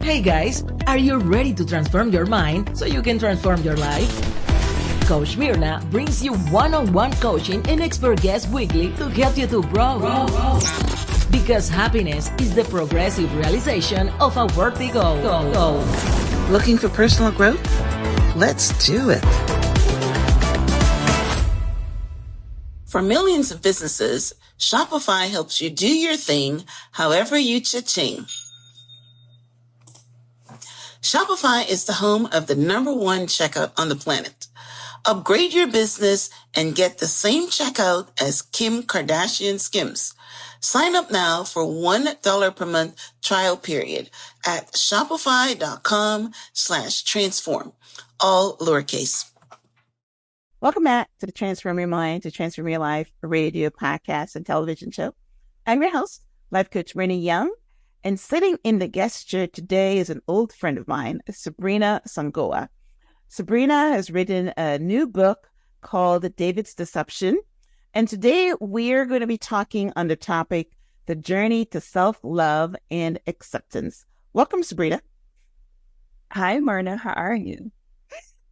Hey guys, are you ready to transform your mind so you can transform your life? Coach Myrna brings you one-on-one coaching and expert guests weekly to help you to grow. Because happiness is the progressive realization of a worthy goal. Looking for personal growth? Let's do it. For millions of businesses, Shopify helps you do your thing however you cha-ching. Shopify is the home of the #1 checkout on the planet. Upgrade your business and get the same checkout as Kim Kardashian Skims. Sign up now for $1 per month trial period at shopify.com/transform, all lowercase. Welcome back to the Transform Your Mind to Transform Your Life radio, podcast, and television show. I'm your host, Life Coach Myrna Young, and sitting in the guest chair today is an old friend of mine, Sabrena Songowa. Sabrena has written a new book called David's Deception, and today we're going to be talking on the topic, the journey to self-love and acceptance. Welcome, Sabrena. Hi, Myrna. How are you?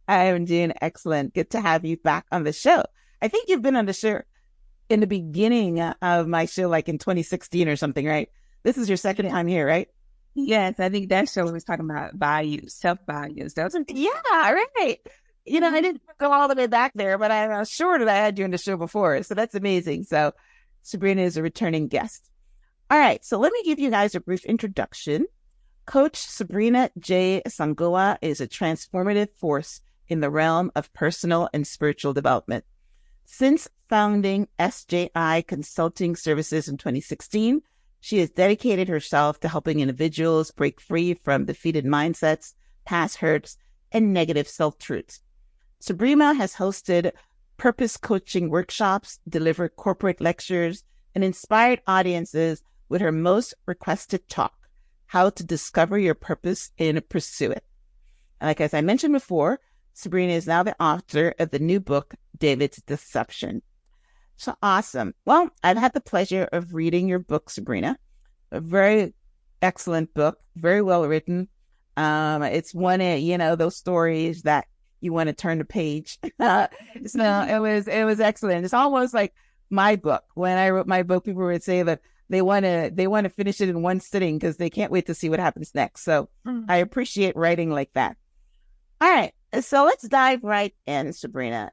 I am doing excellent. Good to have you back on the show. I think you've been on the show in the beginning of my show, like in 2016 or something, right? This is your second time here, right? Yes, I think that show was talking about values, self-values. Yeah, right. You know, I didn't go all the way back there, but I was sure that I had you on the show before. So that's amazing. So Sabrena is a returning guest. All right. So let me give you guys a brief introduction. Coach Sabrena Jay Songowa is a transformative force in the realm of personal and spiritual development. Since founding SJI Consulting Services in 2016, she has dedicated herself to helping individuals break free from defeated mindsets, past hurts, and negative self-truths. Sabrena has hosted purpose coaching workshops, delivered corporate lectures, and inspired audiences with her most requested talk, How to Discover Your Purpose and Pursue It. And like as I mentioned before, Sabrena is now the author of the new book, David's Deception. So awesome. Well, I've had the pleasure of reading your book, Sabrena. A very excellent book, very well written. It's one of, those stories that you want to turn the page. So it was excellent. It's almost like my book. When I wrote my book, people would say that they want to finish it in one sitting because they can't wait to see what happens next. So I appreciate writing like that. All right. So let's dive right in, Sabrena.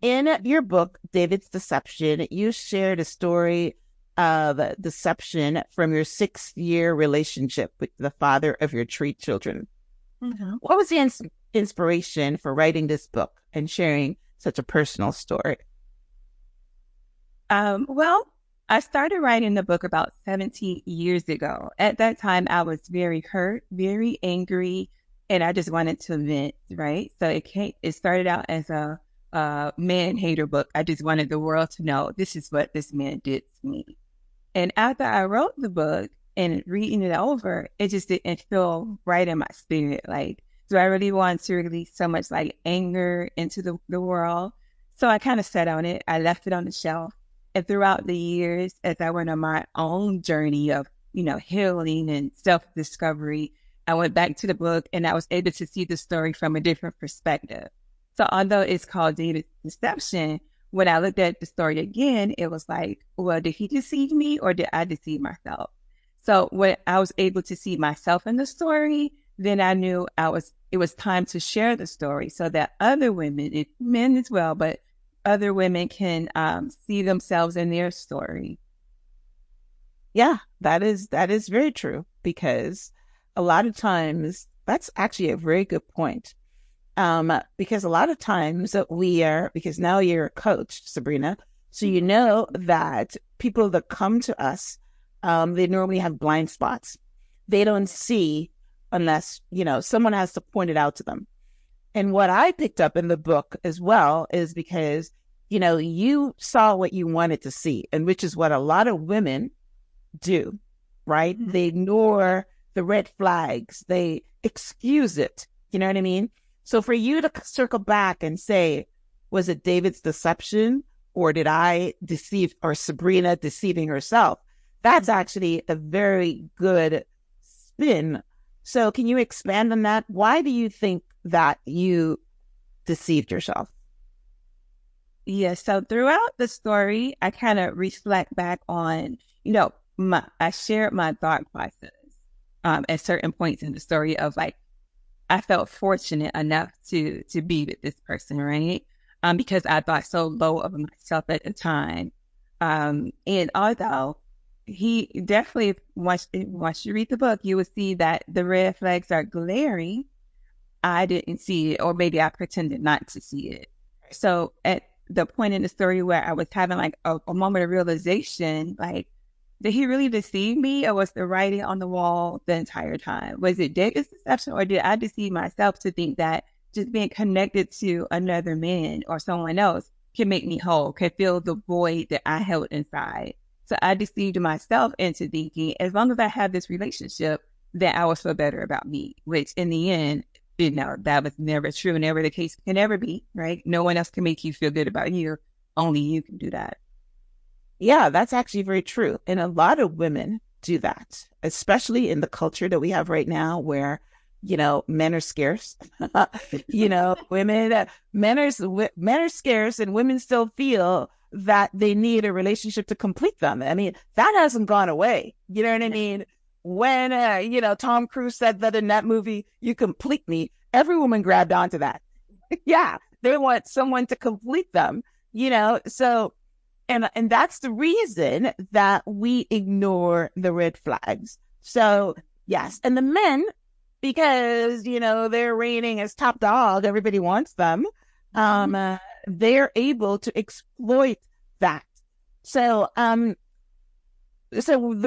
In your book, David's Deception, you shared a story of deception from your 6-year relationship with the father of your 3 children. Mm-hmm. What was the inspiration for writing this book and sharing such a personal story? Well, I started writing the book about 17 years ago. At that time, I was very hurt, very angry, and I just wanted to vent, right? So it started out as a man-hater book. I just wanted the world to know this is what this man did to me. And after I wrote the book and reading it over, it just didn't feel right in my spirit. Like, do I really want to release so much like anger into the world? So I kind of sat on it. I left it on the shelf. And throughout the years, as I went on my own journey of, healing and self-discovery, I went back to the book and I was able to see the story from a different perspective. So although it's called David's Deception, when I looked at the story again, it was like, well, did he deceive me or did I deceive myself? So when I was able to see myself in the story, then I knew it was time to share the story so that other women, and men as well, but other women can see themselves in their story. Yeah, that is very true, because a lot of times, that's actually a very good point. Because a lot of times because now you're a coach, Sabrena, so you know that people that come to us, they normally have blind spots. They don't see unless, someone has to point it out to them. And what I picked up in the book as well is because, you saw what you wanted to see, and which is what a lot of women do, right? Mm-hmm. They ignore the red flags. They excuse it. You know what I mean? So for you to circle back and say, was it David's deception, or did I deceive, or Sabrena deceiving herself? That's actually a very good spin So can you expand on that? Why do you think that you deceived yourself? Yeah, so throughout the story, I kind of reflect back on, I shared my thought process at certain points in the story of like, I felt fortunate enough to be with this person, right? Because I thought so low of myself at the time. And although he definitely, once you read the book, you will see that the red flags are glaring. I didn't see it, or maybe I pretended not to see it. So at the point in the story where I was having like a moment of realization, like, did he really deceive me, or was the writing on the wall the entire time? Was it David's deception, or did I deceive myself to think that just being connected to another man or someone else can make me whole, can fill the void that I held inside? So I deceived myself into thinking, as long as I have this relationship, that I will feel better about me, which in the end, that was never true, never the case, can ever be, right? No one else can make you feel good about you. Only you can do that. Yeah, that's actually very true. And a lot of women do that, especially in the culture that we have right now where, men are scarce. Men are scarce, and women still feel that they need a relationship to complete them. I mean, that hasn't gone away. You know what I mean? When, Tom Cruise said that in that movie, "You complete me," every woman grabbed onto that. Yeah, they want someone to complete them, so, and that's the reason that we ignore the red flags. So, yes. And the men, because, they're reigning as top dog, everybody wants them. They're able to exploit that. So the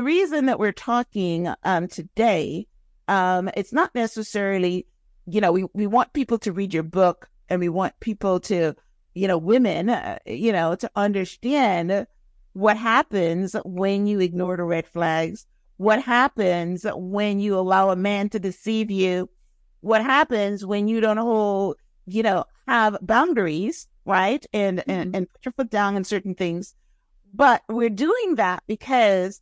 reason that we're talking today, it's not necessarily, we want people to read your book, and we want people to, women, to understand what happens when you ignore the red flags, what happens when you allow a man to deceive you, what happens when you don't hold, have boundaries, right? And put your foot down on certain things. But we're doing that because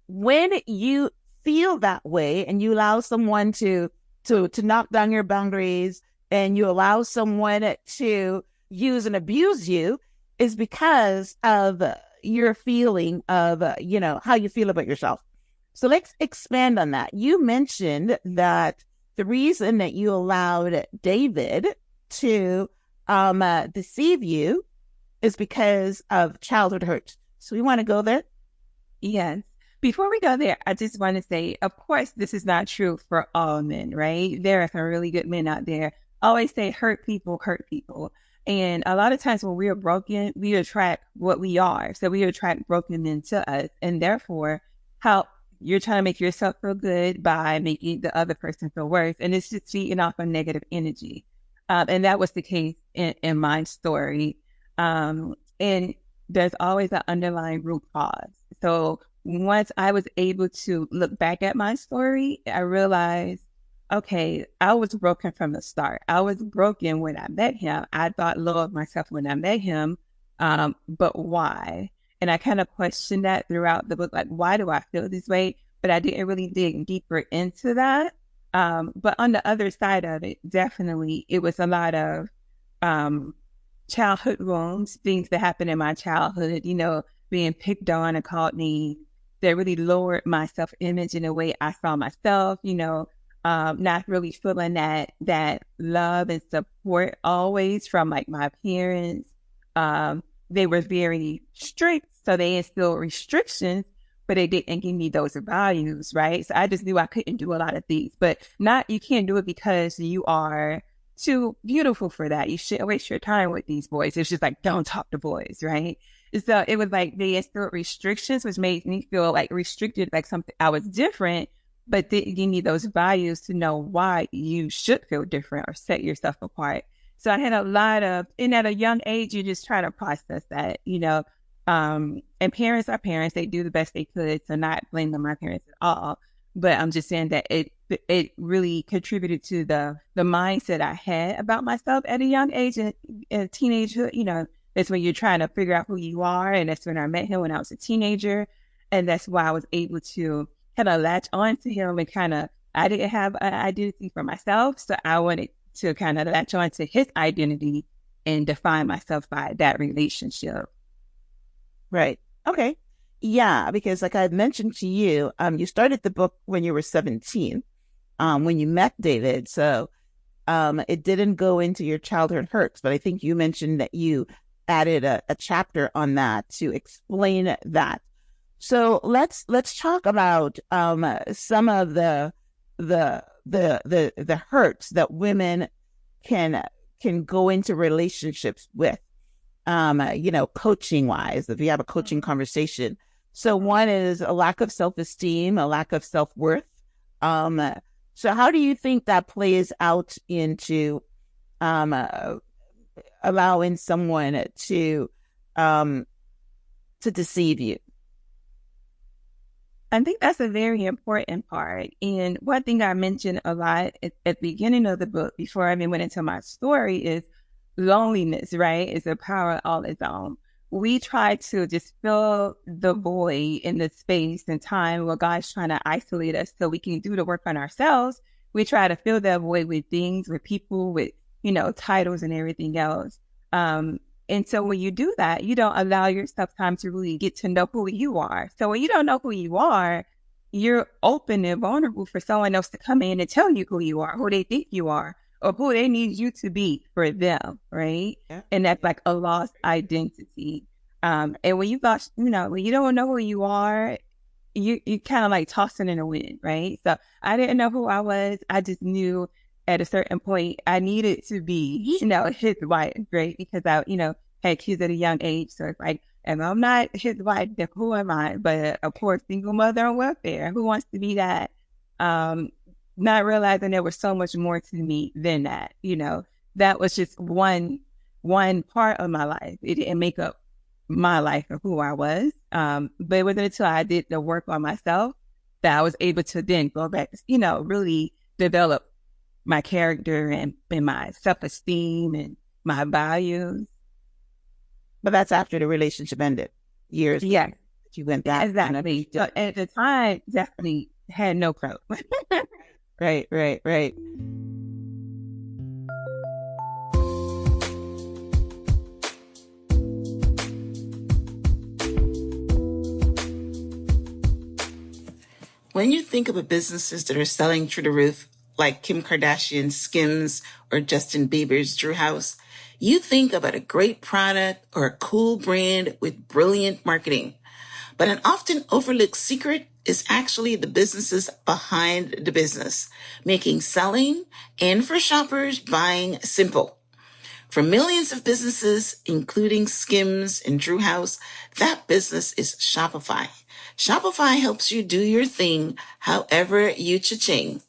when you feel that way and you allow someone to knock down your boundaries, and you allow someone to use and abuse you, is because of your feeling of, how you feel about yourself. So let's expand on that. You mentioned that the reason that you allowed David to deceive you is because of childhood hurt. So we want to go there? Yes. Before we go there, I just want to say, of course, this is not true for all men, right? There are some really good men out there. I always say hurt people hurt people. And a lot of times when we are broken, we attract what we are. So we attract broken men to us. And therefore, how you're trying to make yourself feel good by making the other person feel worse. And it's just feeding off a negative energy. And that was the case in my story. And there's always an underlying root cause. So once I was able to look back at my story, I realized, okay, I was broken from the start. I was broken when I met him. I thought low of myself when I met him. But why? And I kind of questioned that throughout the book, like, why do I feel this way? But I didn't really dig deeper into that. But on the other side of it, definitely, it was a lot of childhood wounds, things that happened in my childhood, being picked on and called names that really lowered my self-image in the way I saw myself, not really feeling that love and support always from like my parents. They were very strict, so they instilled restrictions, but they didn't give me those values, right? So I just knew I couldn't do a lot of things, but you can't do it because you are too beautiful for that. You shouldn't waste your time with these boys. It's just like, don't talk to boys, right? So it was like they instilled restrictions, which made me feel like restricted, like something I was different, but you need those values to know why you should feel different or set yourself apart. So I had a lot of, and at a young age, you just try to process that, and parents are parents. They do the best they could. So not blaming my parents at all. But I'm just saying that it really contributed to the mindset I had about myself at a young age and teenagehood. That's when you're trying to figure out who you are. And that's when I met him when I was a teenager. And that's why I was able to kind of latch on to him and kind of I didn't have an identity for myself. So I wanted to kind of latch on to his identity and define myself by that relationship. Right. Okay. Yeah, because like I mentioned to you, you started the book when you were 17, when you met David. So it didn't go into your childhood hurts, but I think you mentioned that you added a chapter on that to explain that. So let's talk about some of the hurts that women can go into relationships with, coaching wise, if you have a coaching conversation. So one is a lack of self-esteem, a lack of self-worth. So how do you think that plays out into allowing someone to deceive you? I think that's a very important part. And one thing I mentioned a lot at the beginning of the book, before I even went into my story, is loneliness, right? Is a power all its own. We try to just fill the void in the space and time where God's trying to isolate us so we can do the work on ourselves. We try to fill that void with things, with people, with, titles and everything else. And so when you do that, you don't allow yourself time to really get to know who you are. So when you don't know who you are, you're open and vulnerable for someone else to come in and tell you who you are, who they think you are, or who they need you to be for them, right? Yeah. And that's like a lost identity. And when you got, when you don't know who you are, you kind of like tossing in the wind, right? So I didn't know who I was. I just knew at a certain point I needed to be, his wife, right? Because I, had kids at a young age. So it's like, if I'm not his wife, then who am I? But a poor single mother on welfare. Who wants to be that? Not realizing there was so much more to me than that. That was just one part of my life. It didn't make up my life of who I was. But it wasn't until I did the work on myself that I was able to then go back, really develop my character and my self-esteem and my values. But that's after the relationship ended. Years. Yeah. You went back. Exactly. So at the time, definitely had no clue. Right. When you think of businesses that are selling through the roof, like Kim Kardashian's Skims or Justin Bieber's Drew House, you think about a great product or a cool brand with brilliant marketing. But an often overlooked secret is actually the businesses behind the business, making selling and for shoppers buying simple. For millions of businesses, including Skims and Drew House, that business is Shopify. Shopify helps you do your thing however you cha-ching.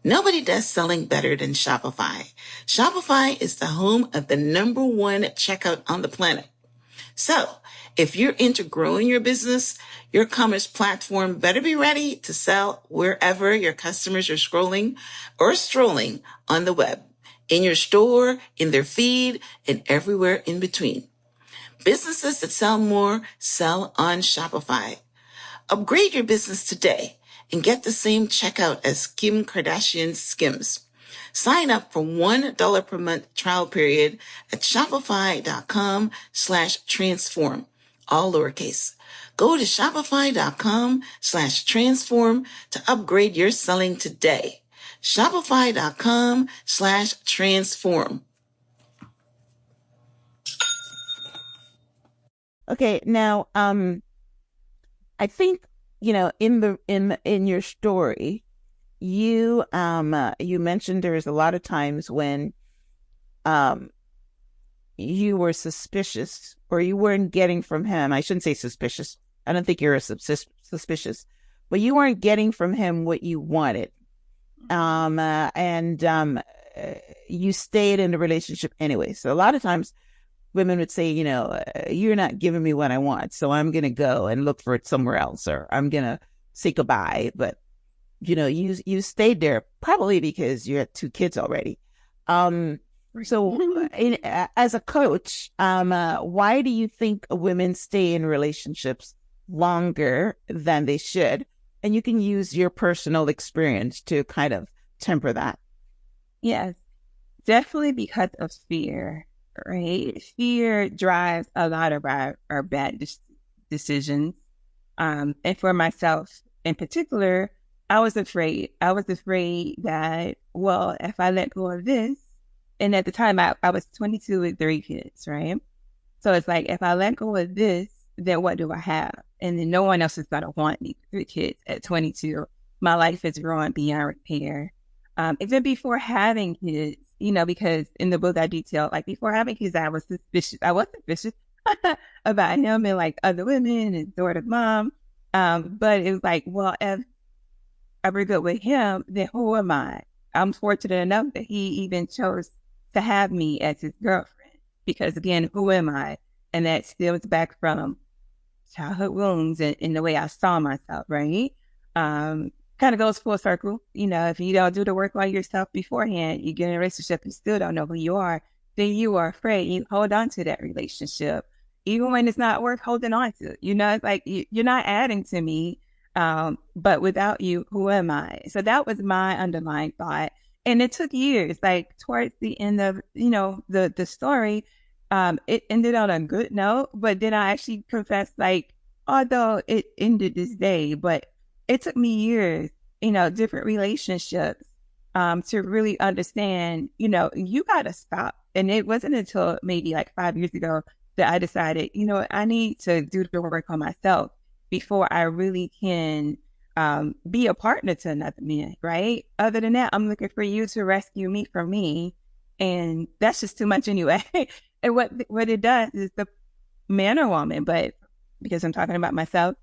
Nobody does selling better than Shopify. Shopify is the home of the #1 checkout on the planet. So, if you're into growing your business, your commerce platform better be ready to sell wherever your customers are scrolling or strolling on the web, in your store, in their feed, and everywhere in between. Businesses that sell more sell on Shopify. Upgrade your business today and get the same checkout as Kim Kardashian's Skims. Sign up for $1 per month trial period at shopify.com/transform, all lowercase. Go to shopify.com/transform to upgrade your selling today. Shopify.com/transform. Okay, now I think in your story, you mentioned there was a lot of times when you were suspicious, or you weren't getting from him. I shouldn't say suspicious. I don't think you're suspicious, but you weren't getting from him what you wanted, and you stayed in the relationship anyway. So a lot of times women would say, you're not giving me what I want, so I'm going to go and look for it somewhere else, or I'm going to say goodbye. But, you stayed there probably because you had 2 kids already. So as a coach, why do you think women stay in relationships longer than they should. And you can use your personal experience to kind of temper that. Yes, definitely because of fear, right? Fear drives a lot of our bad decisions. And for myself in particular, I was afraid. I was afraid that, well, if I let go of this, and at the time I was 22 with 3 kids, right? So it's like, if I let go of this, then what do I have? And then no one else is going to want me. 3 kids at 22. My life is ruined beyond repair. Even before having kids, because in the book I detailed, like before having kids, I was suspicious. I was suspicious about him and like other women and sort of mom. But it was like, well, if I break up with him, then who am I? I'm fortunate enough that he even chose to have me as his girlfriend. Because again, who am I? And that stems back from childhood wounds and the way I saw myself, right? Kind of goes full circle. If you don't do the work on yourself beforehand, you get in a relationship, you still don't know who you are, then you are afraid. You hold on to that relationship, even when it's not worth holding on to. It's like, you're not adding to me, but without you, who am I? So that was my underlying thought. And it took years, like towards the end of, the story, it ended on a good note, but then I actually confessed, like, although it ended this day, but it took me years, different relationships, to really understand, you got to stop. And it wasn't until maybe like 5 years ago that I decided, I need to do the work on myself before I really can be a partner to another man, right? Other than that, I'm looking for you to rescue me from me. And that's just too much anyway. And what it does is the man or woman, but because I'm talking about myself,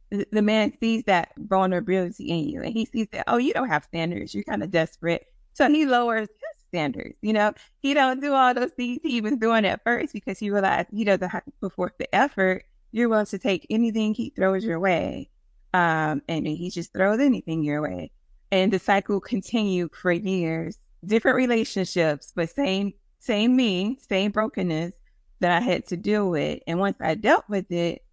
the man sees that vulnerability in you and he sees that, oh, you don't have standards. You're kind of desperate. So he lowers his standards. He don't do all those things he was doing at first because he realized he doesn't have to put forth the effort. You're willing to take anything he throws your way. And he just throws anything your way. And the cycle continued for years, different relationships, but same me, same brokenness that I had to deal with. And once I dealt with it,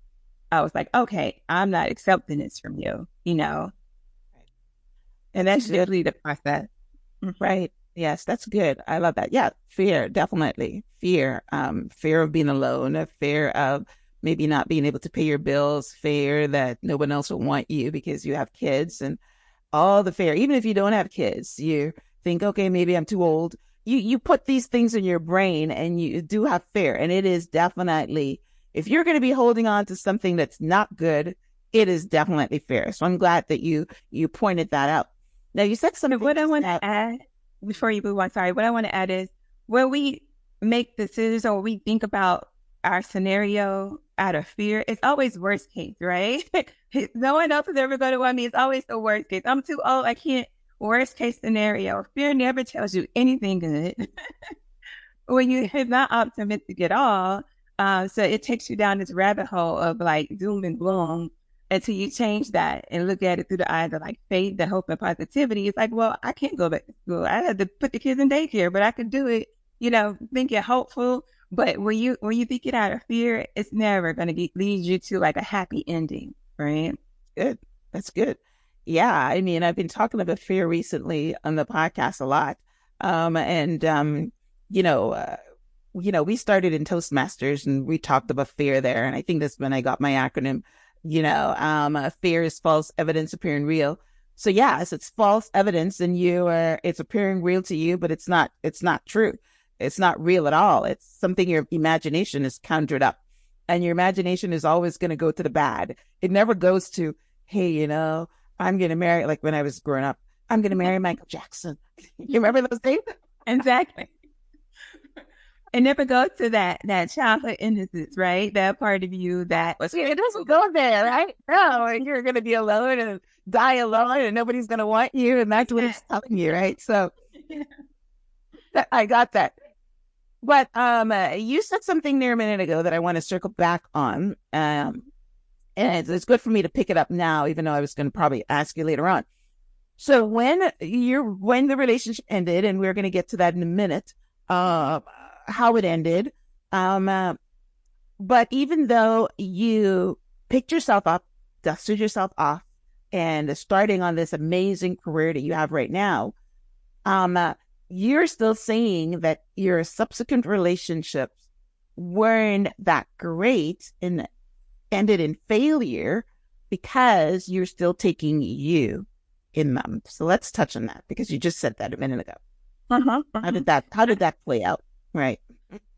I was like, okay, I'm not accepting this from you, And that's usually the process. Right. Yes, that's good. I love that. Yeah, fear, definitely. Fear. Fear of being alone, fear of maybe not being able to pay your bills, fear that no one else will want you because you have kids, and all the fear. Even if you don't have kids, you think, okay, maybe I'm too old. You put these things in your brain and you do have fear. And it is definitely, if you're going to be holding on to something that's not good, it is definitely fear. So I'm glad that you pointed that out. Now, you said something. What I want to add before you move on, what I want to add is when we make decisions or we think about our scenario out of fear, it's always worst case, right? No one else is ever going to want me. It's always the worst case. I'm too old. I can't. Worst case scenario. Fear never tells you anything good. When you're not optimistic at all, so it takes you down this rabbit hole of like doom and gloom until you change that and look at it through the eyes of like faith, the hope, and positivity. It's like, well, I can't go back to school. I had to put the kids in daycare, but I could do it. Thinking hopeful. But when you think it out of fear, it's never going to lead you to like a happy ending, right? Good. That's good. Yeah, I mean, I've been talking about fear recently on the podcast a lot. We started in Toastmasters and we talked about fear there. And I think that's when I got my acronym, fear is false evidence appearing real. So yes, it's false evidence and it's appearing real to you, but it's not true. It's not real at all. It's something your imagination has conjured up, and your imagination is always going to go to the bad. It never goes to, hey, I'm going to marry, like when I was growing up, I'm going to marry Michael Jackson. You remember those days? Exactly. It never goes to that childhood innocence, right? That part of you that was, it doesn't go there, right? No, and you're going to be alone and die alone and nobody's going to want you. And that's what it's telling you, right? So I got that. But you said something there a minute ago that I want to circle back on. And it's good for me to pick it up now, even though I was going to probably ask you later on. So when the relationship ended, and we're going to get to that in a minute, how it ended. But even though you picked yourself up, dusted yourself off, and starting on this amazing career that you have right now, you're still saying that your subsequent relationships weren't that great and ended in failure because you're still taking you in them. So let's touch on that, because you just said that a minute ago. How did that play out? Right.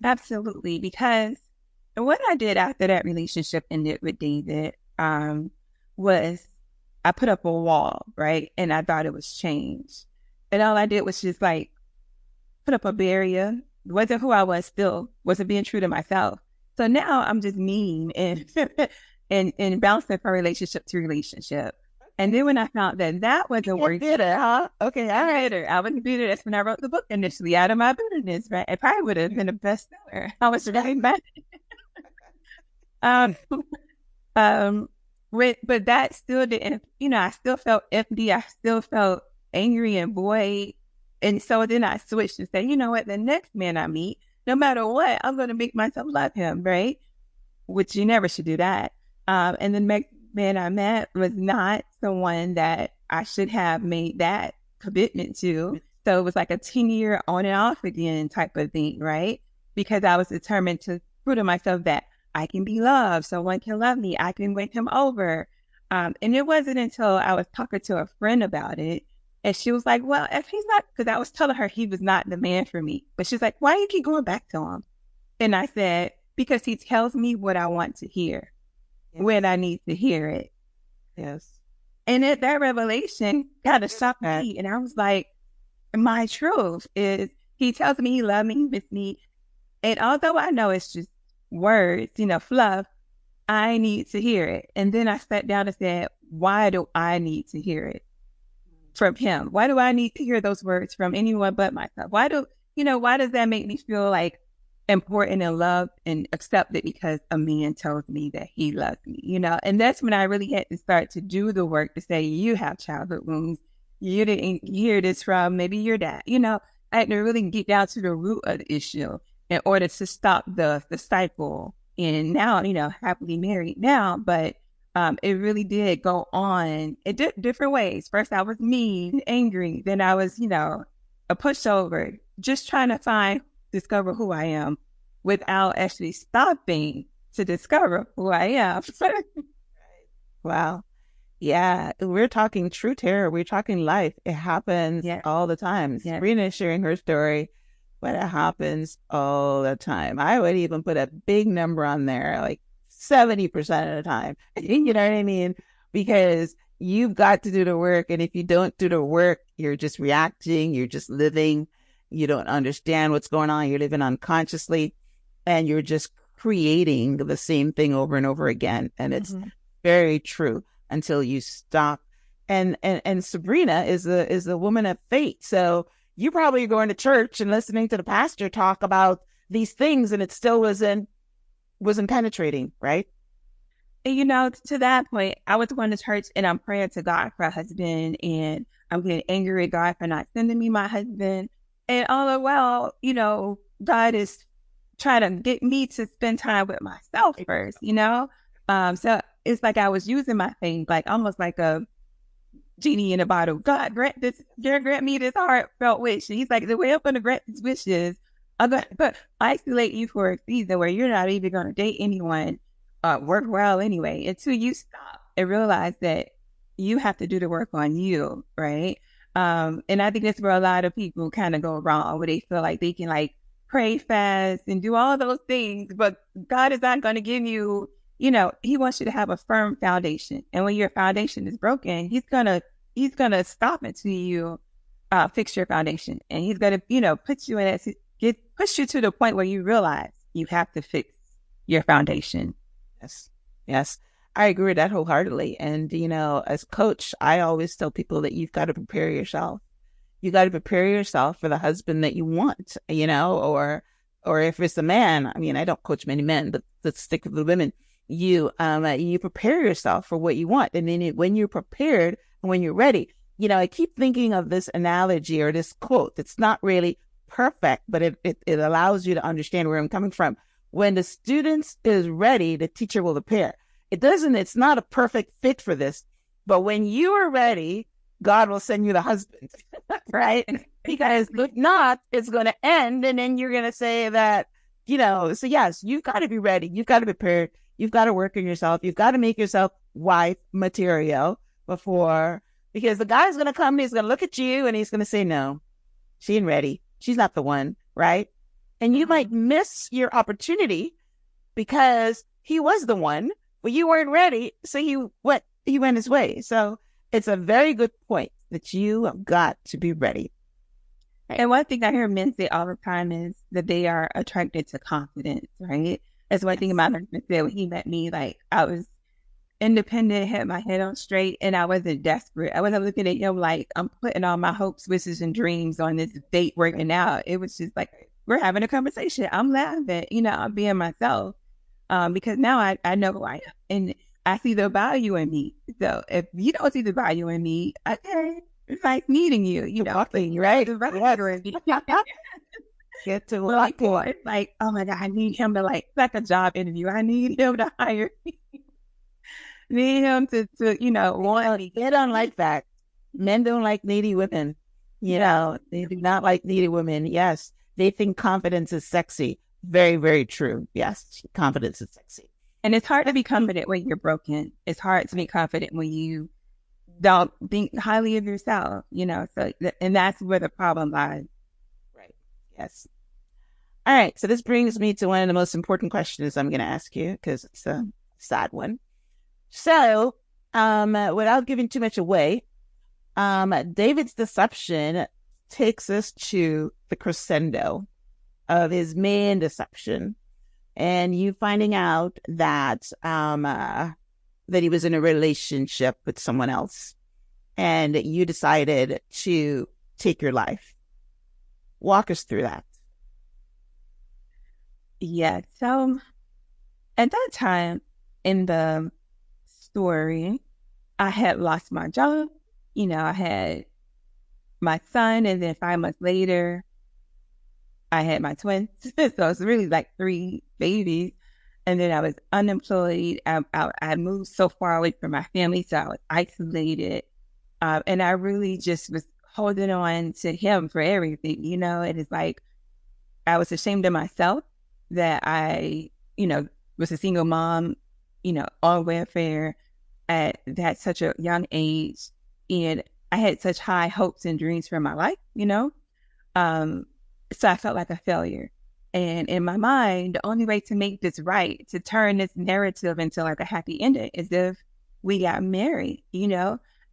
Absolutely. Because what I did after that relationship ended with David was I put up a wall, right? And I thought it was change. And all I did was just like put up a barrier. It wasn't who I was, still wasn't being true to myself. So now I'm just mean and and bouncing from relationship to relationship. And then when I found that that wasn't working, bitter, huh? Okay, all right. bitter. I was bitter. That's when I wrote the book initially, out of my bitterness, right? It probably would have been a bestseller. I was really mad. But that still didn't, I still felt empty. I still felt angry and void. And so then I switched and said, you know what, the next man I meet, no matter what, I'm going to make myself love him, right? Which you never should do that. And the next man I met was not someone that I should have made that commitment to. So it was like a 10-year on and off again type of thing, right? Because I was determined to prove to myself that I can be loved. Someone can love me. I can win him over. And it wasn't until I was talking to a friend about it, and she was like, well, if he's not, because I was telling her he was not the man for me. But she's like, why do you keep going back to him? And I said, because he tells me what I want to hear when I need to hear it. Yes. And that revelation kind of shocked me. And I was like, my truth is he tells me he loves me, he misses me. And although I know it's just words, fluff, I need to hear it. And then I sat down and said, why do I need to hear it from him? Why do I need to hear those words from anyone but myself? Why does that make me feel like important and loved and accepted because a man tells me that he loves me, And that's when I really had to start to do the work to say, you have childhood wounds. You didn't hear this from maybe your dad. I had to really get down to the root of the issue in order to stop the cycle. And now, happily married now, but it really did go on in different ways. First, I was mean, angry. Then I was, a pushover, just trying to discover who I am without actually stopping to discover who I am. Wow. Yeah. We're talking true terror. We're talking life. It happens all the time. Yeah. Sabrena is sharing her story, but it happens all the time. I would even put a big number on there, like 70% of the time. You know what I mean? Because you've got to do the work. And if you don't do the work, you're just reacting. You're just living. You don't understand what's going on. You're living unconsciously, and you're just creating the same thing over and over again. And it's very true until you stop. And Sabrena is a woman of faith. So you probably are going to church and listening to the pastor talk about these things, and it still wasn't penetrating, right? And, to that point, I was going to church and I'm praying to God for a husband, and I'm getting angry at God for not sending me my husband. And all the while, God is trying to get me to spend time with myself first, So it's like I was using my faith, like almost like a genie in a bottle. God, grant me this heartfelt wish. And he's like, the way I'm going to grant these wishes, I'm going to isolate you for a season where you're not even going to date anyone, work well anyway, until you stop and realize that you have to do the work on you, right? And I think that's where a lot of people kind of go wrong, where they feel like they can pray fast and do all those things, but God is not going to give you, he wants you to have a firm foundation. And when your foundation is broken, he's going to stop until you, fix your foundation. And he's going to, put you in push you to the point where you realize you have to fix your foundation. Yes. I agree with that wholeheartedly. And, as coach, I always tell people that you've got to prepare yourself. You got to prepare yourself for the husband that you want, or if it's a man, I don't coach many men, but let's stick with the women. You prepare yourself for what you want. And then when you're prepared and when you're ready, I keep thinking of this analogy or this quote. It's not really perfect, but it allows you to understand where I'm coming from. When the student is ready, the teacher will appear. It's not a perfect fit for this. But when you are ready, God will send you the husband, right? Because if not, it's going to end. And then you're going to say that, so yes, you've got to be ready. You've got to be prepared. You've got to work on yourself. You've got to make yourself wife material because the guy's going to come and he's going to look at you and he's going to say, no, she ain't ready. She's not the one, right? And you might miss your opportunity because he was the one, but you weren't ready. So he went his way. So it's a very good point that you have got to be ready. And one thing I hear men say all the time is that they are attracted to confidence, right? That's one thing my husband said when he met me. Like, I was independent, had my head on straight, and I wasn't desperate. I wasn't looking at him like I'm putting all my hopes, wishes, and dreams on this date working out. It was just like, we're having a conversation. I'm laughing, I'm being myself. Because now I know who I am and I see the value in me. So if you don't see the value in me, okay, it's nice meeting you. Walking, right? Get to work. It's like, oh my God, I need him to like a job interview. I need him to hire me. Need him to want. They don't like that. Men don't like needy women. They do not like needy women. Yes, they think confidence is sexy. Very, very true. Yes, confidence is sexy. And it's hard to be confident when you're broken. It's hard to be confident when you don't think highly of yourself, so, and that's where the problem lies. Right. Yes. All right. So this brings me to one of the most important questions I'm going to ask you because it's a sad one. So, without giving too much away, David's deception takes us to the crescendo of his main deception, and you finding out that that he was in a relationship with someone else, and you decided to take your life. Walk us through that. Yeah. So at that time in the story, I had lost my job. I had my son, and then 5 months later, I had my twins. So it's really like 3 babies. And then I was unemployed. I moved so far away from my family, so I was isolated. And I really just was holding on to him for everything, and it's like, I was ashamed of myself that I, was a single mom, on welfare at such a young age. And I had such high hopes and dreams for my life, so I felt like a failure. And in my mind, the only way to make this right, to turn this narrative into like a happy ending, is if we got married,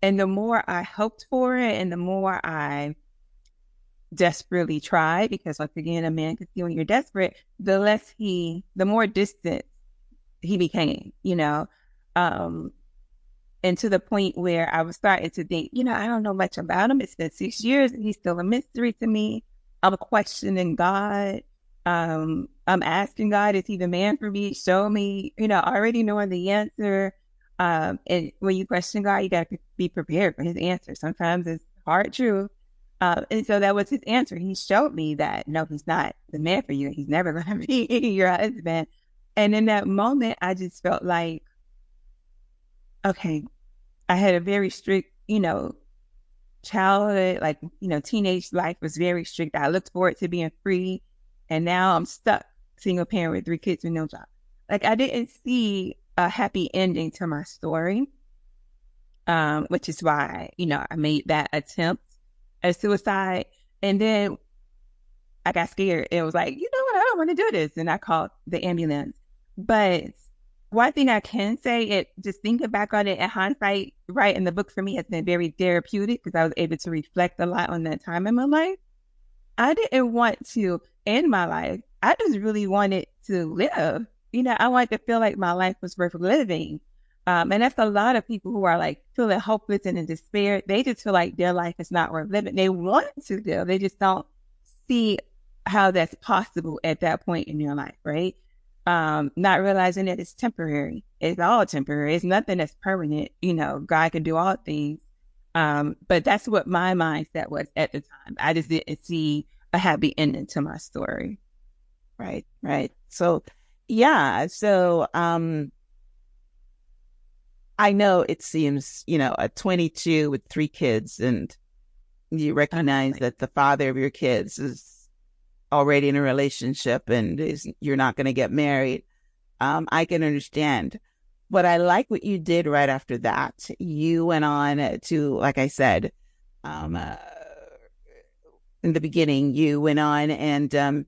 And the more I hoped for it and the more I desperately tried, because once again, a man can see when you're desperate, the more distant he became, and to the point where I was starting to think, I don't know much about him. It's been 6 years and he's still a mystery to me. I'm questioning God. I'm asking God, is he the man for me? Show me, already knowing the answer. And when you question God, you got to be prepared for his answer. Sometimes it's hard truth. And so that was his answer. He showed me that, no, he's not the man for you. He's never going to be your husband. And in that moment, I just felt like, okay, I had a very strict, childhood, like, teenage life was very strict. I looked forward to being free. And now I'm stuck, single parent with 3 kids with no job. Like, I didn't see a happy ending to my story, which is why, I made that attempt at suicide. And then I got scared. It was like, what? I don't want to do this. And I called the ambulance. But one thing I can say, just thinking back on it in hindsight, right, and the book for me has been very therapeutic because I was able to reflect a lot on that time in my life. I didn't want to end my life. I just really wanted to live. I wanted to feel like my life was worth living. And that's a lot of people who are like feeling hopeless and in despair. They just feel like their life is not worth living. They want to live. They just don't see how that's possible at that point in your life, right? Not realizing that it's temporary. It's all temporary. It's nothing that's permanent. God can do all things. But that's what my mindset was at the time. I just didn't see a happy ending to my story. Right. So, yeah. So, I know it seems, at 22 with 3 kids, and you recognize that the father of your kids is already in a relationship and you're not going to get married. I can understand. But I like what you did right after that. You went on to, like I said, in the beginning, you went on and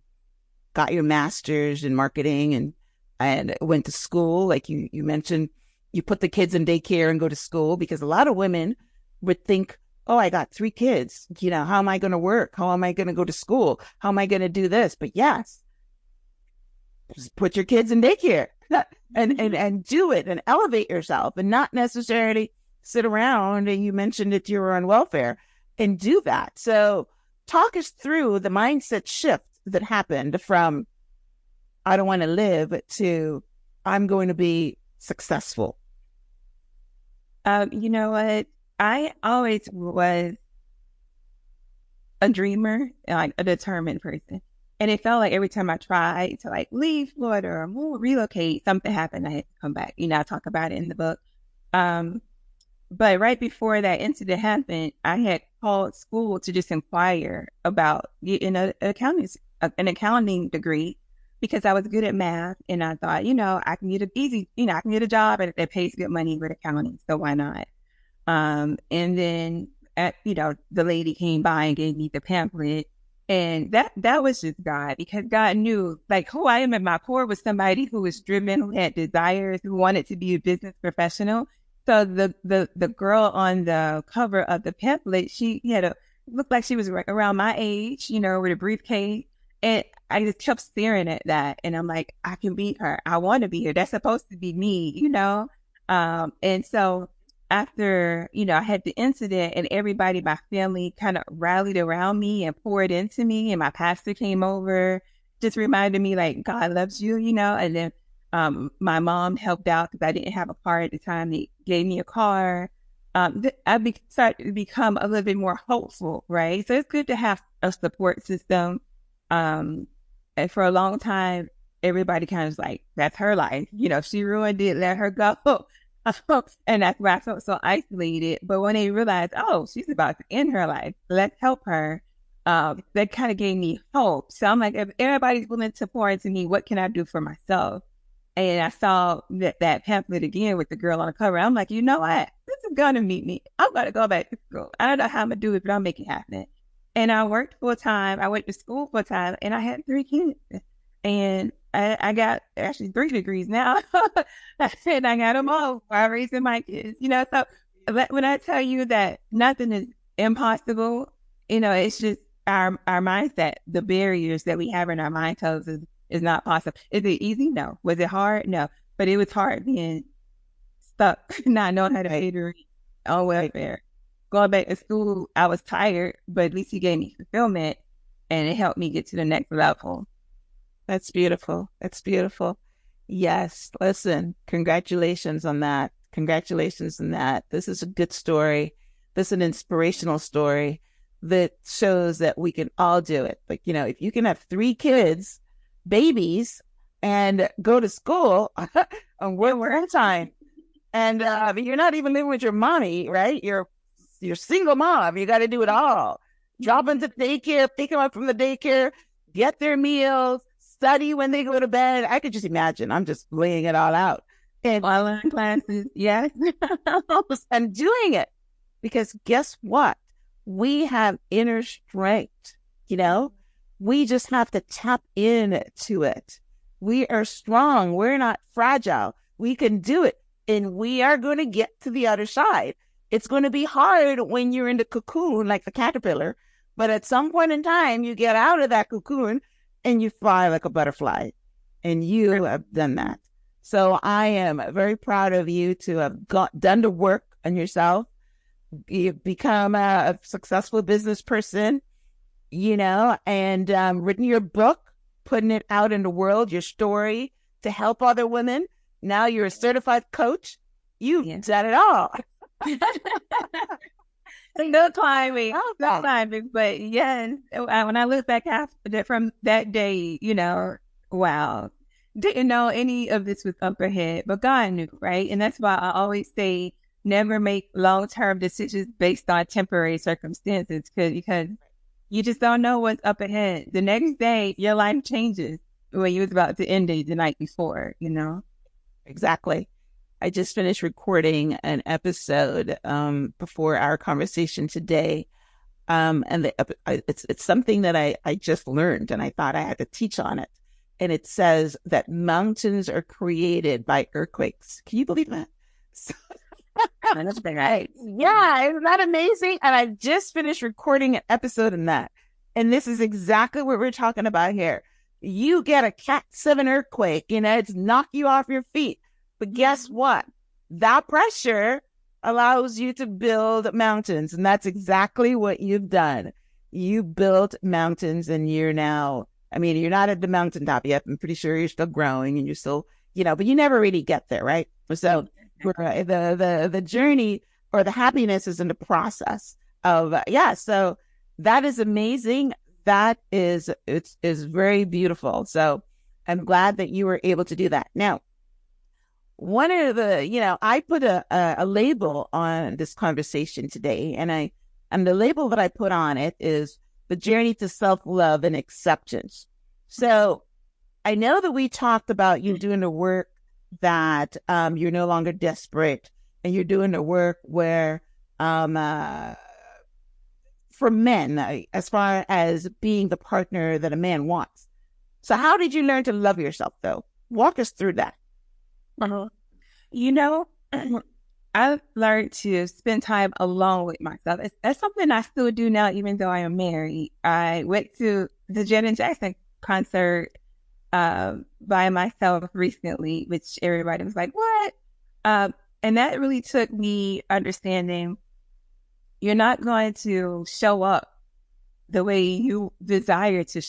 got your master's in marketing and went to school. Like you mentioned, you put the kids in daycare and go to school, because a lot of women would think, oh, I got 3 kids. How am I going to work? How am I going to go to school? How am I going to do this? But yes, just put your kids in daycare and do it and elevate yourself, and not necessarily sit around. And you mentioned that you were on welfare, and do that. So talk us through the mindset shift that happened from I don't want to live to I'm going to be successful. You know what? I always was a dreamer, like a determined person. And it felt like every time I tried to like leave Florida or move, relocate, something happened. I had to come back. I talk about it in the book. But right before that incident happened, I had called school to just inquire about getting an accounting degree, because I was good at math, and I thought, I can get I can get a job that pays good money with accounting, so why not? And then the lady came by and gave me the pamphlet, and that was just God, because God knew like who I am at my core was somebody who was driven, who had desires, who wanted to be a business professional. So the girl on the cover of the pamphlet, she looked like she was around my age, with a briefcase. And I just kept staring at that. And I'm like, I can beat her. I want to be her. That's supposed to be me, And so after, I had the incident, and everybody, my family kind of rallied around me and poured into me. And my pastor came over, just reminded me like, God loves you, and then my mom helped out because I didn't have a car at the time. They gave me a car. I started to become a little bit more hopeful, right? So it's good to have a support system. And for a long time, everybody kind of was like, that's her life. She ruined it, let her go. And that's why I felt so isolated. But when they realized, oh, she's about to end her life, let's help her. That kind of gave me hope. So I'm like, if everybody's willing to pour into me, what can I do for myself? And I saw that pamphlet again with the girl on the cover. I'm like, you know what? This is going to meet me. I'm going to go back to school. I don't know how I'm going to do it, but I'll make it happen. And I worked full time. I went to school full time, and I had 3 kids. And I got actually 3 degrees now. And I got them all while raising my kids. So when I tell you that nothing is impossible, it's just our mindset, the barriers that we have in our mind tells us is not possible. Is it easy? No. Was it hard? No. But it was hard being stuck, not knowing how to pay the rent on welfare. Going back to school, I was tired, but at least he gave me fulfillment, and it helped me get to the next level. That's beautiful. That's beautiful. Yes. Listen, congratulations on that. Congratulations on that. This is a good story. This is an inspirational story that shows that we can all do it. Like, if you can have 3 kids, babies, and go to school on work time, and you're not even living with your mommy, right? You're single mom. You got to do it all. Drop them to daycare, pick them up from the daycare, get their meals, study when they go to bed. I could just imagine. I'm just laying it all out. And online classes, yes. And doing it, because guess what? We have inner strength, We just have to tap into it. We are strong. We're not fragile. We can do it. And we are going to get to the other side. It's going to be hard when you're in the cocoon, like the caterpillar. But at some point in time, you get out of that cocoon and you fly like a butterfly. And you have done that. So I am very proud of you to have done the work on yourself. You've become a successful business person, and written your book, putting it out in the world, your story to help other women. Now you're a certified coach. You've done it all. No climbing, but yes, when I look back after from that day, wow, didn't know any of this was up ahead, but God knew, right? And that's why I always say never make long-term decisions based on temporary circumstances because you just don't know what's up ahead. The next day, your life changes when you was about to end it the night before, you know? Exactly. I just finished recording an episode before our conversation today. And it's something that I just learned and I thought I had to teach on it. And it says that mountains are created by earthquakes. Can you believe that? That's right. Yeah, isn't that amazing? And I just finished recording an episode in that. And this is exactly what we're talking about here. You get a Cat 7 earthquake, it's knock you off your feet. But guess what? That pressure allows you to build mountains. And that's exactly what you've done. You built mountains and you're now, you're not at the mountaintop yet. I'm pretty sure you're still growing and you're still, but you never really get there, right? So the journey or the happiness is in the process of, so that is amazing. That is very beautiful. So I'm glad that you were able to do that. Now, one of the, I put a label on this conversation today, and the label that I put on it is the journey to self-love and acceptance. So I know that we talked about you doing the work that you're no longer desperate, and you're doing the work where for men, as far as being the partner that a man wants. So how did you learn to love yourself, though? Walk us through that. I've learned to spend time alone with myself. That's something I still do now, even though I am married. I went to the Janet Jackson concert by myself recently, which everybody was like, what? And that really took me understanding you're not going to show up the way you desire to.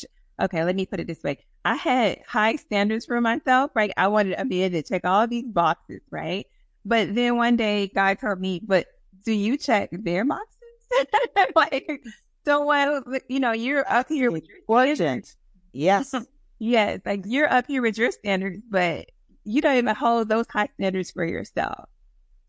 Okay, let me put it this way. I had high standards for myself, right? I wanted to be able to check all these boxes, right? But then one day God told me, but do you check their boxes? Like, so you're up here with your standards. Yes. Yes, like you're up here with your standards, but you don't even hold those high standards for yourself.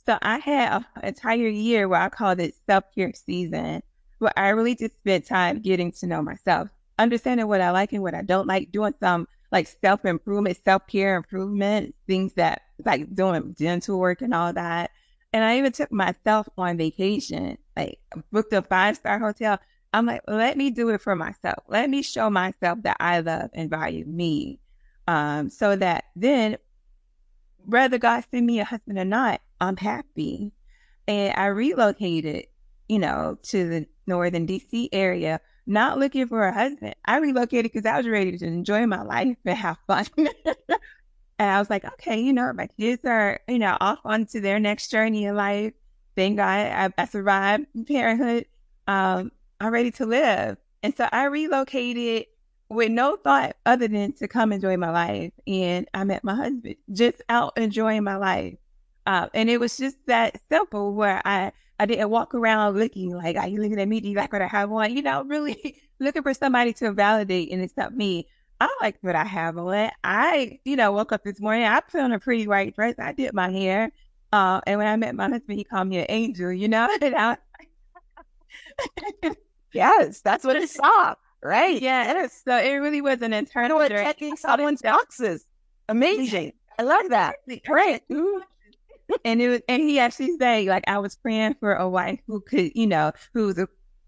So I had an entire year where I called it self-care season, where I really just spent time getting to know myself, understanding what I like and what I don't like, doing some like self-improvement, self-care improvement, things that like doing dental work and all that. And I even took myself on vacation, like booked a 5-star hotel. I'm like, let me do it for myself. Let me show myself that I love and value me. So that then whether God send me a husband or not, I'm happy. And I relocated, to the northern DC area, not looking for a husband. I relocated because I was ready to enjoy my life and have fun. And I was like, okay, my kids are, off onto their next journey in life. Thank God I survived parenthood. I'm ready to live. And so I relocated with no thought other than to come enjoy my life. And I met my husband just out enjoying my life. And it was just that simple where I didn't walk around looking like, are you looking at me? Do you like what I have on? Really looking for somebody to validate and accept me. I like what I have on. I, woke up this morning, I put on a pretty white dress. I did my hair. And when I met my husband, he called me an angel, and Yes, that's what it saw. Right. Yeah. So it really was an internal checking someone's boxes. Amazing. I love that. Great. And he actually said, like, I was praying for a wife who could, who's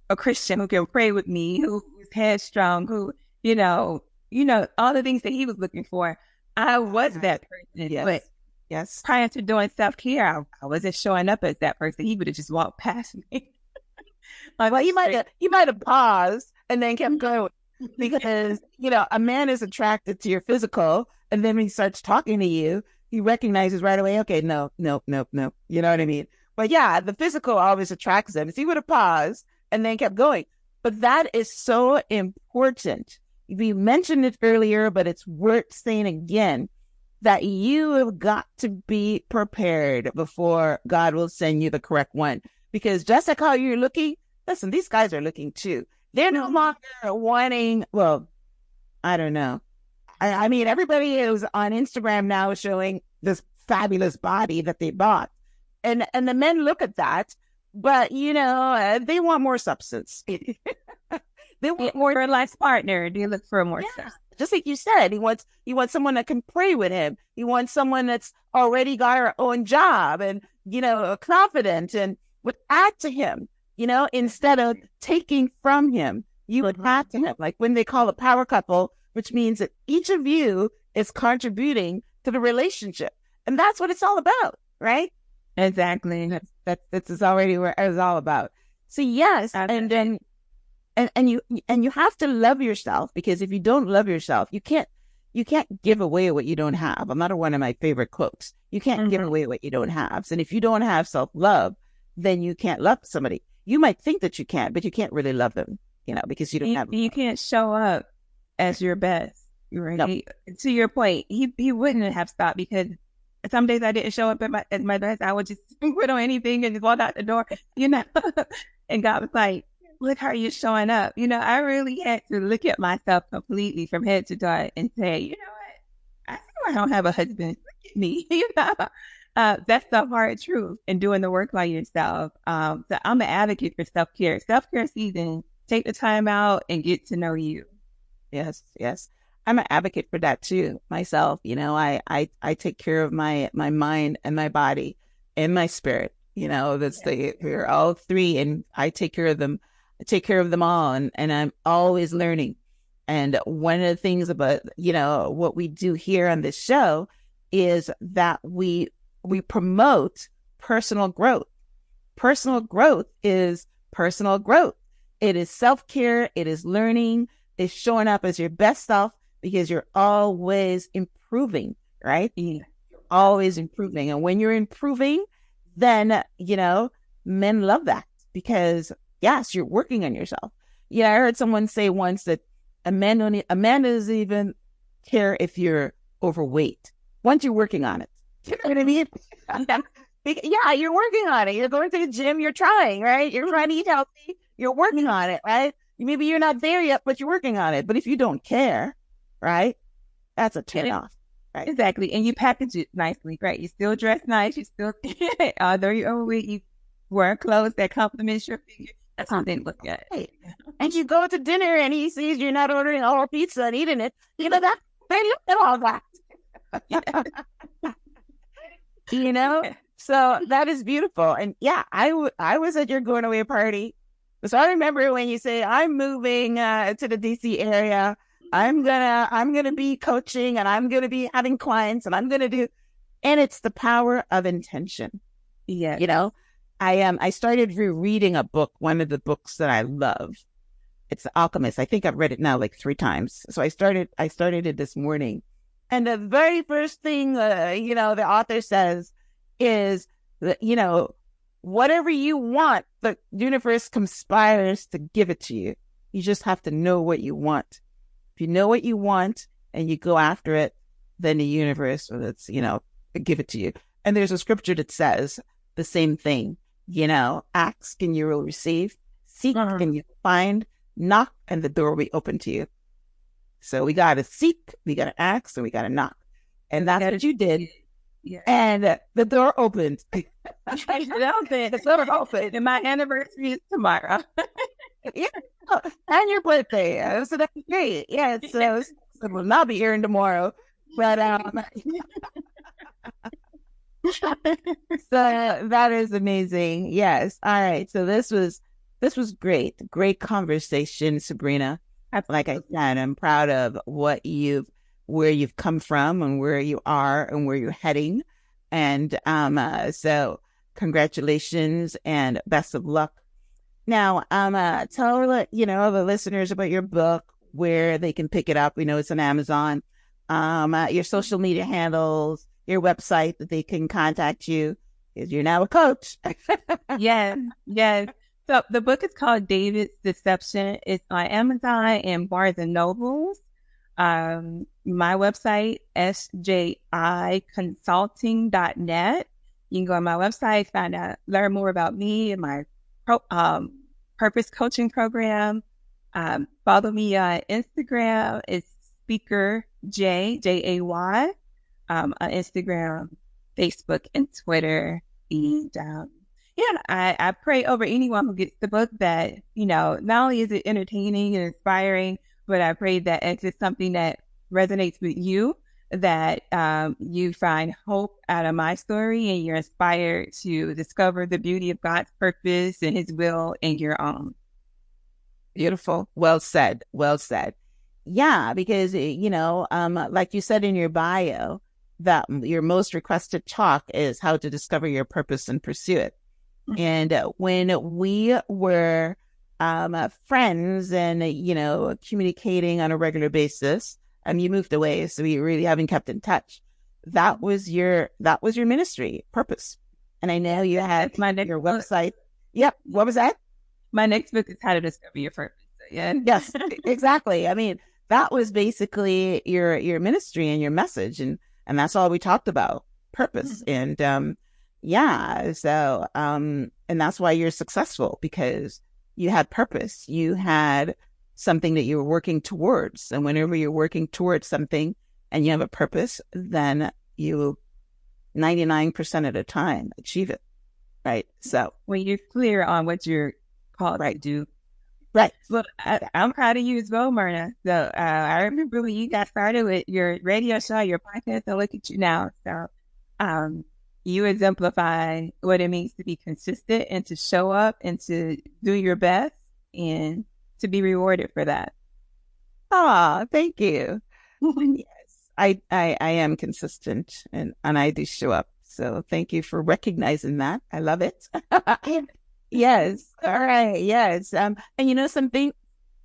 a Christian, who can pray with me, who's headstrong, who, all the things that he was looking for. I was that person. Yes. But yes, prior to doing self-care, I wasn't showing up as that person. He would have just walked past me. Well, he might have paused and then kept going because, a man is attracted to your physical. And then when he starts talking to you, he recognizes right away, okay, no. You know what I mean? But yeah, the physical always attracts them. So he would have paused and then kept going. But that is so important. We mentioned it earlier, but it's worth saying again that you have got to be prepared before God will send you the correct one. Because just like how you're looking, listen, these guys are looking too. They're no longer wanting, well, I don't know. I mean, everybody is on Instagram now showing this fabulous body that they bought. And the men look at that, but they want more substance. They want more for a life partner. Do you look for more stuff? Just like you said, he wants someone that can pray with him. He wants someone that's already got her own job and, confident and would add to him, instead of taking from him, you would add to him. Like when they call a power couple, which means that each of you is contributing to the relationship. And that's what it's all about, right? Exactly. That's already what it's all about. So yes, and then and you have to love yourself, because if you don't love yourself, you can't give away what you don't have. Another one of my favorite quotes. You can't give away what you don't have. And if you don't have self-love, then you can't love somebody. You might think that you can, but you can't really love them, because you don't have. You can't show up as your best, right? No. To your point, he wouldn't have stopped, because some days I didn't show up at my best. I would just quit on anything and just walk out the door, and God was like, look how you're showing up. I really had to look at myself completely from head to toe and say, you know what? I see why I don't have a husband. Look at me. That's the hard truth in doing the work by yourself. So I'm an advocate for self-care. Self-care season, take the time out and get to know you. Yes. I'm an advocate for that too, myself. I take care of my mind and my body and my spirit. We're all three, and I take care of them. I take care of them all, and I'm always learning. And one of the things about, what we do here on this show is that we promote personal growth. Personal growth is personal growth. It is self-care. It is learning. It's showing up as your best self, because you're always improving, right? You're always improving. And when you're improving, then, men love that, because yes, you're working on yourself. I heard someone say once that a man doesn't even care if you're overweight once you're working on it. You know what I mean? Yeah, you're working on it. You're going to the gym. You're trying, right? You're trying to eat healthy. You're working on it, right? Maybe you're not there yet, but you're working on it. But if you don't care, right, that's a turn off, right? Exactly. And you package it nicely, right? You still dress nice. You still, although you're overweight, you wear clothes that complement your figure. That's something to look at. Right. And you go to dinner and he sees you're not ordering all pizza and eating it. That they look at all that. So that is beautiful. And yeah, I was at your going away party. So I remember when you say, I'm moving to the DC area. I'm gonna be coaching, and I'm gonna be having clients, and I'm gonna do, and it's the power of intention. Yeah. I started rereading a book, one of the books that I love. It's The Alchemist. I think I've read it now like 3 times. So I started it this morning. And the very first thing, the author says is that, whatever you want, the universe conspires to give it to you. You just have to know what you want. If you know what you want and you go after it, then the universe will, give it to you. And there's a scripture that says the same thing. Ask and you will receive, seek and you find, knock and the door will be open to you. So we got to seek, we got to ask, and we got to knock. And that's what you did. Yeah. And the door opened. The door opened. And my anniversary is tomorrow. Yeah. And your birthday. So that's great. Yeah. So we'll not be hearing tomorrow. But so that is amazing. Yes. All right. So this was great. Great conversation, Sabrena. Like I said, I'm proud of where you've come from and where you are and where you're heading. And so congratulations and best of luck. Now, tell the listeners about your book, where they can pick it up. We know it's on Amazon. Your social media handles, your website that they can contact you, because you're now a coach. Yes. So the book is called David's Deception. It's on Amazon and Barnes and Nobles. My website, SJI Consulting.net. You can go on my website, learn more about me and my purpose coaching program. Follow me on Instagram. It's speaker Jay, Jay, on Instagram, Facebook, and Twitter. And I pray over anyone who gets the book that, not only is it entertaining and inspiring, but I pray that it's just something that resonates with you, that you find hope out of my story and you're inspired to discover the beauty of God's purpose and his will in your own. Beautiful. Well said. Well said. Yeah, because, like you said in your bio, that your most requested talk is how to discover your purpose and pursue it. Mm-hmm. And when we were friends and, communicating on a regular basis, you moved away, so we really haven't kept in touch. That was your ministry purpose. And I know you had your website. Yep. What was that? My next book is How to Discover Your Purpose. Yeah. Yes, exactly. I mean, that was basically your ministry and your message. And that's all we talked about, purpose. Mm-hmm. And so and that's why you're successful, because you had purpose. You had something that you were working towards. And whenever you're working towards something and you have a purpose, then you 99% of the time achieve it. Right. So when you're clear on what you're called to do. Right. Well, I'm proud of you as well, Myrna. So I remember when you got started with your radio show, your podcast, and look at you now. So you exemplify what it means to be consistent and to show up and to do your best and to be rewarded for that. Oh, thank you. Yes, I am consistent and I do show up. So thank you for recognizing that. I love it. Yes. All right. Yes. And something,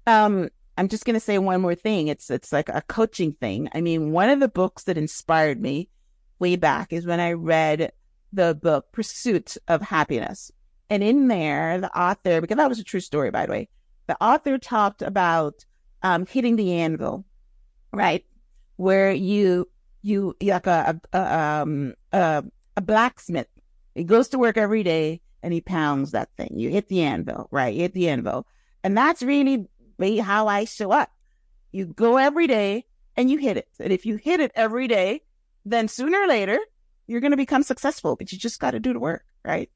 I'm just going to say one more thing. It's like a coaching thing. I mean, one of the books that inspired me way back is when I read the book Pursuit of Happiness. And in there, the author, because that was a true story, by the way, the author talked about hitting the anvil, right? Where you like a blacksmith. He goes to work every day and he pounds that thing. You hit the anvil, right? You hit the anvil. And that's really how I show up. You go every day and you hit it. And if you hit it every day, then sooner or later, you're going to become successful, but you just got to do the work, right?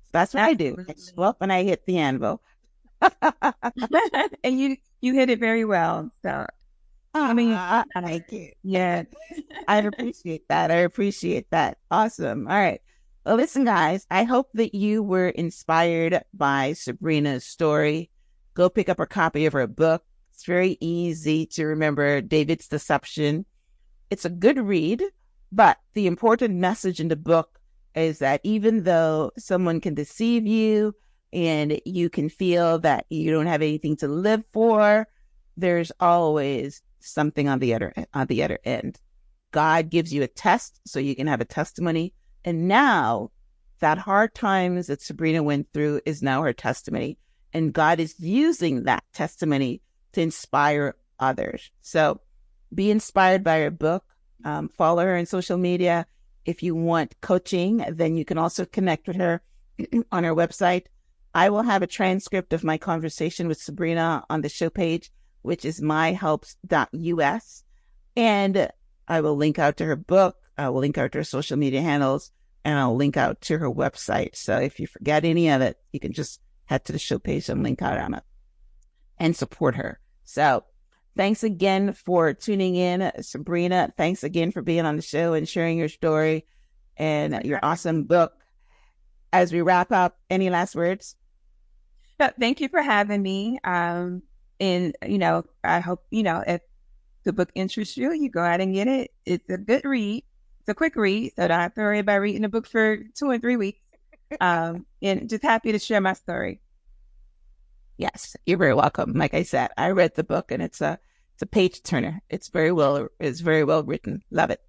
So that's what Absolutely. I do. I show up and I hit the anvil. And you hit it very well. So, thank you. Yeah, I appreciate that. I appreciate that. Awesome. All right. Well, listen, guys, I hope that you were inspired by Sabrena's story. Go pick up a copy of her book. It's very easy to remember, David's Deception. It's a good read, but the important message in the book is that even though someone can deceive you and you can feel that you don't have anything to live for, there's always something on the other end. God gives you a test so you can have a testimony. And now that hard times that Sabrena went through is now her testimony. And God is using that testimony to inspire others. So be inspired by her book. Follow her on social media. If you want coaching, then you can also connect with her on her website. I will have a transcript of my conversation with Sabrena on the show page, which is myhelps.us. And I will link out to her book. I will link out to her social media handles, and I'll link out to her website. So if you forget any of it, you can just head to the show page and link out on it and support her. So thanks again for tuning in, Sabrena. Thanks again for being on the show and sharing your story and your awesome book. As we wrap up, any last words? Thank you for having me. And, I hope, if the book interests you, you go out and get it. It's a good read. It's a quick read, so don't have to worry about reading a book for 2 and 3 weeks. And just happy to share my story. Yes, you're very welcome. Like I said, I read the book and it's a page turner. It's very well written. Love it.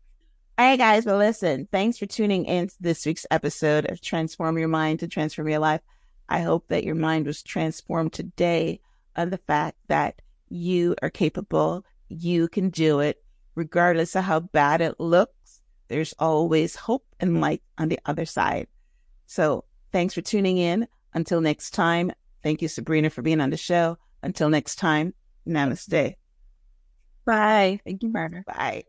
All right, guys. Well, listen, thanks for tuning in to this week's episode of Transform Your Mind to Transform Your Life. I hope that your mind was transformed today on the fact that you are capable. You can do it regardless of how bad it looks. There's always hope and light on the other side. So thanks for tuning in. Until next time, thank you, Sabrena, for being on the show. Until next time, namaste. Bye. Thank you, Myrna. Bye.